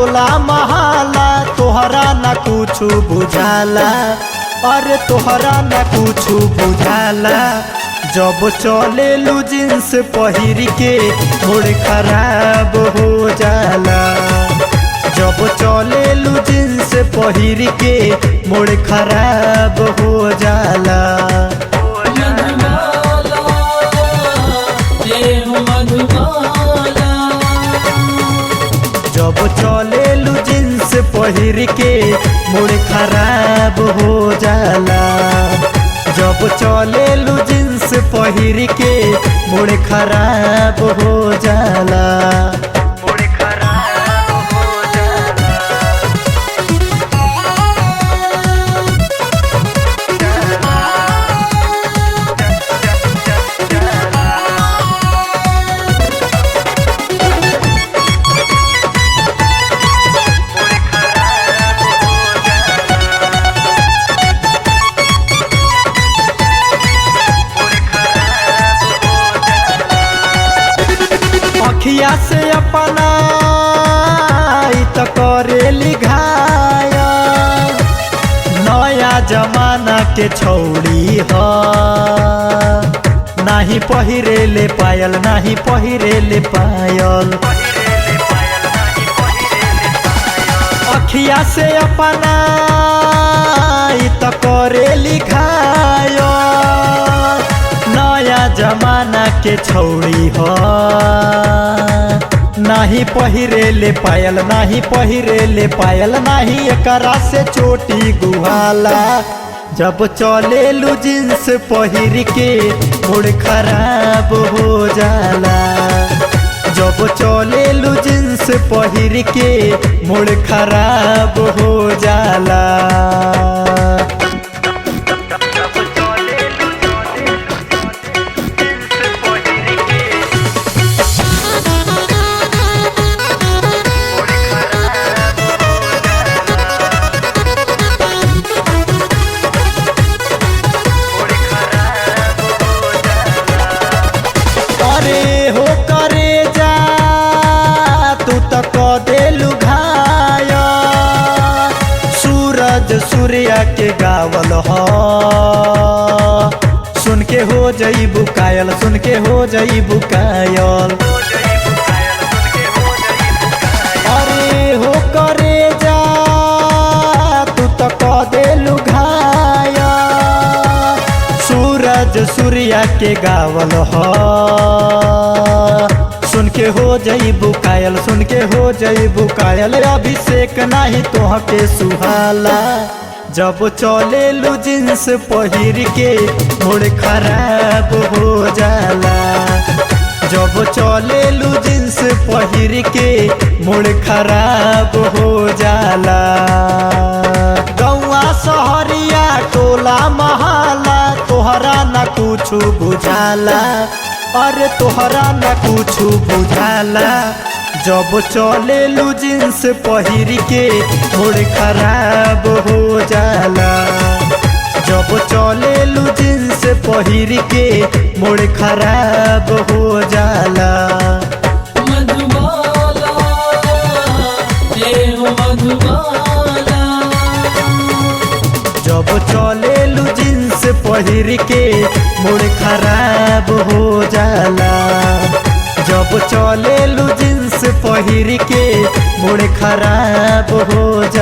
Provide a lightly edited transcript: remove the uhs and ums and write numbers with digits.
टोला महाला तोहरा न कुछ बुझाला, अरे तोहरा न कुछ बुझाला। जब चले लू जींस पहिर के मूड खराब हो जाला, जब चले लू जींस पहिर के मूड खराब हो जाला। जब चले लू जींस पहिर के मूड खराब हो जाला, जब चले लू जींस पहिर के मूड खराब हो जाला। अखिया से अपना त करेली घाया, नया जमाना के छौड़ी ह, नाही पहिरे ले पायल, नाही पहिरे ले पायल। अखिया से अपना त करेली घाया, नया जमाना के छौड़ी हो, नाही पहिरे ले पायल, नाही पहिरे ले पायल, नाही एकरा से चोटी गुहाला। जब चले लू जींस पहिर के मूड खराब हो जाला, जब चले लू जींस पहिर के मूड खराब हो जाला। हो करे जा तू तो क देलू घाया, सूरज सूर्या के गावल ह, सुन के हो जईबू कायल, सुन के हो जईबू कायल। अरे हो करे जा तू तो क देलू घाया, सूरज सूर्या के गावल ह, सुन के हो जईबू कायल, सुन के हो जईबू कायल। अभिषेक नाही तोहके सुहाला, जब चले लू जींस पहिर के मूड खराब हो जाला, जब चले लू जींस पहिर के मूड खराब हो जाला। गौआ शहरिया टोला महाला तोहरा न कुछ बुझाला, अरे तोहरा न कुछ बुझाला। जब चले लू जींस पहिर के मूड खराब हो जाला, जब चले लू जींस पहिर के मूड खराब हो जाला। मधुबाला मधुबाला, जब चले लू जींस पहिर के मूड खराब हो जाला, जब चले लू जींस पहिर के मूड खराब हो जाला।